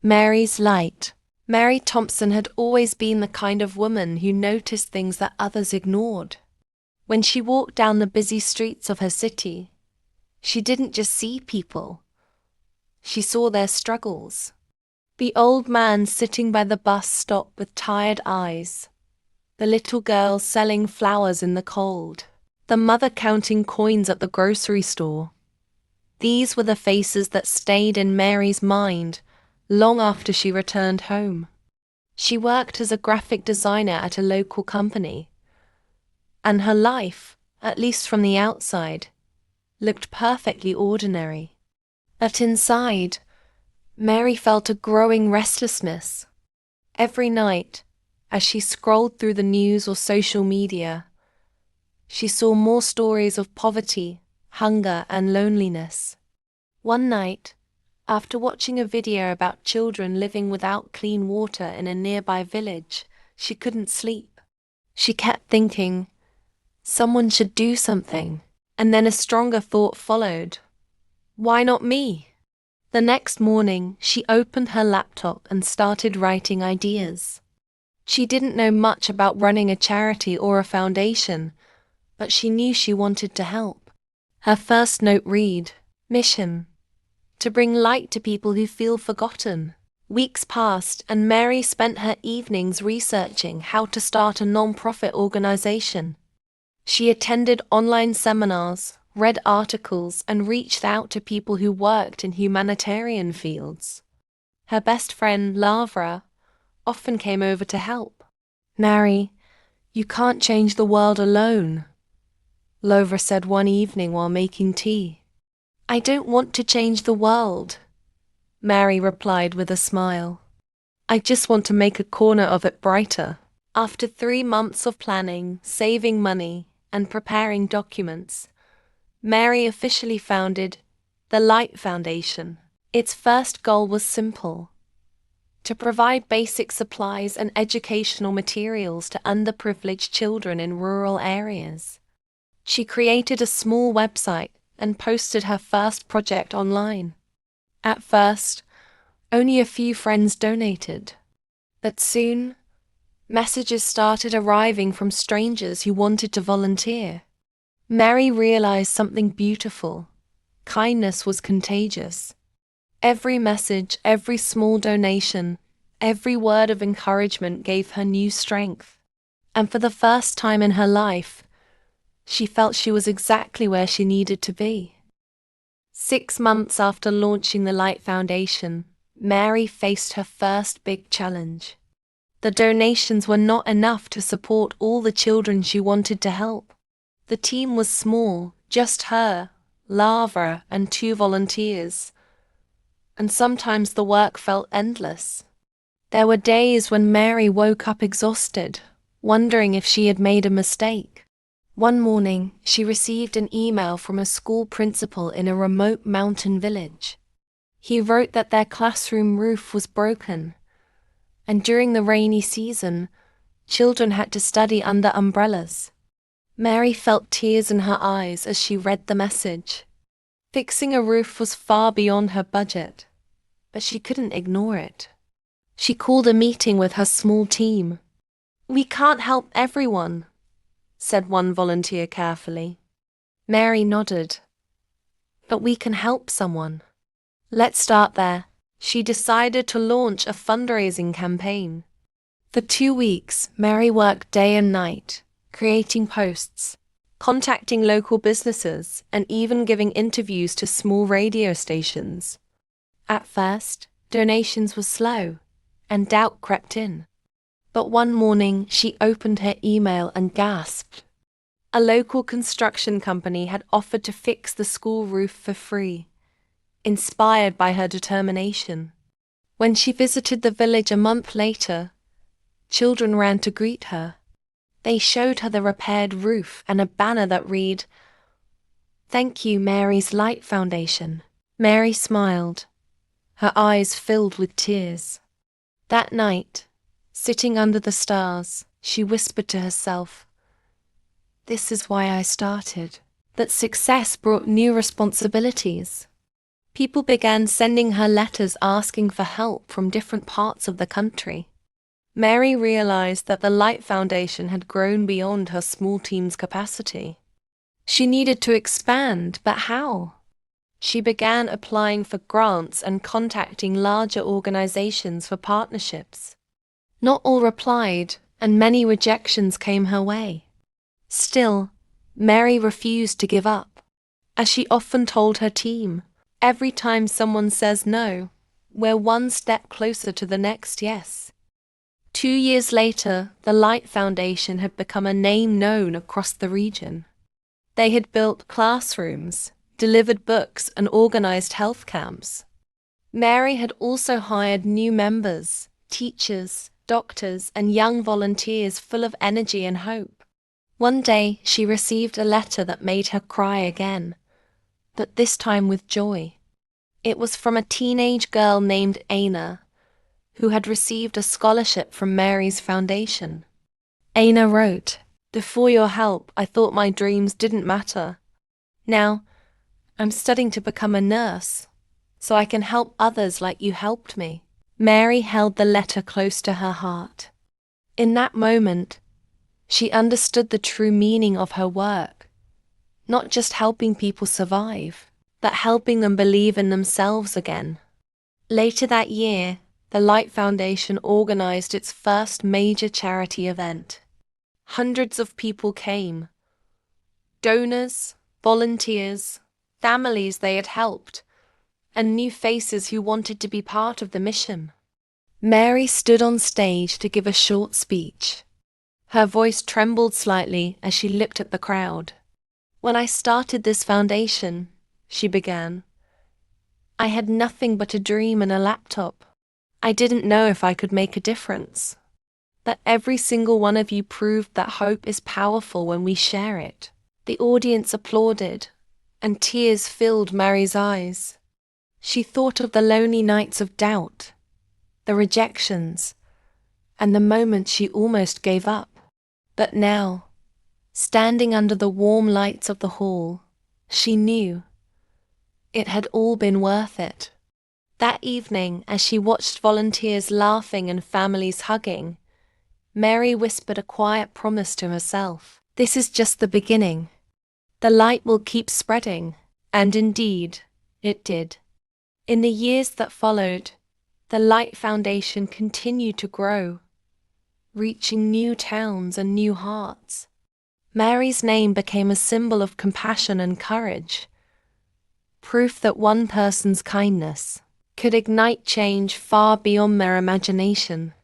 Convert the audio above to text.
Mary's light. Mary Thompson had always been the kind of woman who noticed things that others ignored. When she walked down the busy streets of her city, she didn't just see people, she saw their struggles. The old man sitting by the bus stop with tired eyes, the little girl selling flowers in the cold, the mother counting coins at the grocery store. These were the faces that stayed in Mary's mind long after she returned home. She worked as a graphic designer at a local company, and her life, at least from the outside, looked perfectly ordinary. But inside, Mary felt a growing restlessness. Every night, as she scrolled through the news or social media, she saw more stories of poverty, hunger, and loneliness. One night, after watching a video about children living without clean water in a nearby village, she couldn't sleep. She kept thinking, someone should do something, and then a stronger thought followed. Why not me? The next morning, she opened her laptop and started writing ideas. She didn't know much about running a charity or a foundation, but she knew she wanted to help. Her first note read, "Mission: to bring light to people who feel forgotten." Weeks passed, and Mary spent her evenings researching how to start a non-profit organization. She attended online seminars, read articles, and reached out to people who worked in humanitarian fields. Her best friend, Lavra, often came over to help. "Mary, you can't change the world alone," Lavra said one evening while making tea. "I don't want to change the world," Mary replied with a smile. "I just want to make a corner of it brighter." After 3 months of planning, saving money, and preparing documents, Mary officially founded the Light Foundation. Its first goal was simple: to provide basic supplies and educational materials to underprivileged children in rural areas. She created a small website and posted her first project online. At first, only a few friends donated, but soon, messages started arriving from strangers who wanted to volunteer. Mary realized something beautiful: kindness was contagious. Every message, every small donation, every word of encouragement gave her new strength. And for the first time in her life, she felt she was exactly where she needed to be. 6 months after launching the Light Foundation, Mary faced her first big challenge. The donations were not enough to support all the children she wanted to help. The team was small, just her, Lavra, and 2 volunteers, and sometimes the work felt endless. There were days when Mary woke up exhausted, wondering if she had made a mistake. One morning, she received an email from a school principal in a remote mountain village. He wrote that their classroom roof was broken, and during the rainy season, children had to study under umbrellas. Mary felt tears in her eyes as she read the message. Fixing a roof was far beyond her budget, but she couldn't ignore it. She called a meeting with her small team. "We can't help everyone," said one volunteer carefully. Mary nodded. "But we can help someone. Let's start there." She decided to launch a fundraising campaign. For 2 weeks, Mary worked day and night, creating posts, contacting local businesses, and even giving interviews to small radio stations. At first, donations were slow, and doubt crept in. But one morning, she opened her email and gasped. A local construction company had offered to fix the school roof for free, inspired by her determination. When she visited the village a month later, children ran to greet her. They showed her the repaired roof and a banner that read, "Thank you, Mary's Light Foundation." Mary smiled, her eyes filled with tears. That night, sitting under the stars, she whispered to herself, "This is why I started." That success brought new responsibilities. People began sending her letters asking for help from different parts of the country. Mary realized that the Light Foundation had grown beyond her small team's capacity. She needed to expand, but how? She began applying for grants and contacting larger organizations for partnerships. Not all replied, and many rejections came her way. Still, Mary refused to give up. As she often told her team, every time someone says no, we're one step closer to the next yes. 2 years later, the Light Foundation had become a name known across the region. They had built classrooms, delivered books, and organized health camps. Mary had also hired new members, teachers, doctors, and young volunteers full of energy and hope. One day, she received a letter that made her cry again, but this time with joy. It was from a teenage girl named Aina, who had received a scholarship from Mary's foundation. Aina wrote, "Before your help, I thought my dreams didn't matter. Now, I'm studying to become a nurse, so I can help others like you helped me." Mary held the letter close to her heart. In that moment, she understood the true meaning of her work, not just helping people survive, but helping them believe in themselves again. Later that year, the Light Foundation organized its first major charity event. Hundreds of people came. Donors, volunteers, families they had helped, and new faces who wanted to be part of the mission. Mary stood on stage to give a short speech. Her voice trembled slightly as she looked at the crowd. "When I started this foundation," she began, "I had nothing but a dream and a laptop. I didn't know if I could make a difference. But every single one of you proved that hope is powerful when we share it." The audience applauded, and tears filled Mary's eyes. She thought of the lonely nights of doubt, the rejections, and the moments she almost gave up. But now, standing under the warm lights of the hall, she knew it had all been worth it. That evening, as she watched volunteers laughing and families hugging, Mary whispered a quiet promise to herself. This is just the beginning. The light will keep spreading, and indeed, it did. In the years that followed, the Light Foundation continued to grow, reaching new towns and new hearts. Mary's name became a symbol of compassion and courage, proof that one person's kindness could ignite change far beyond their imagination.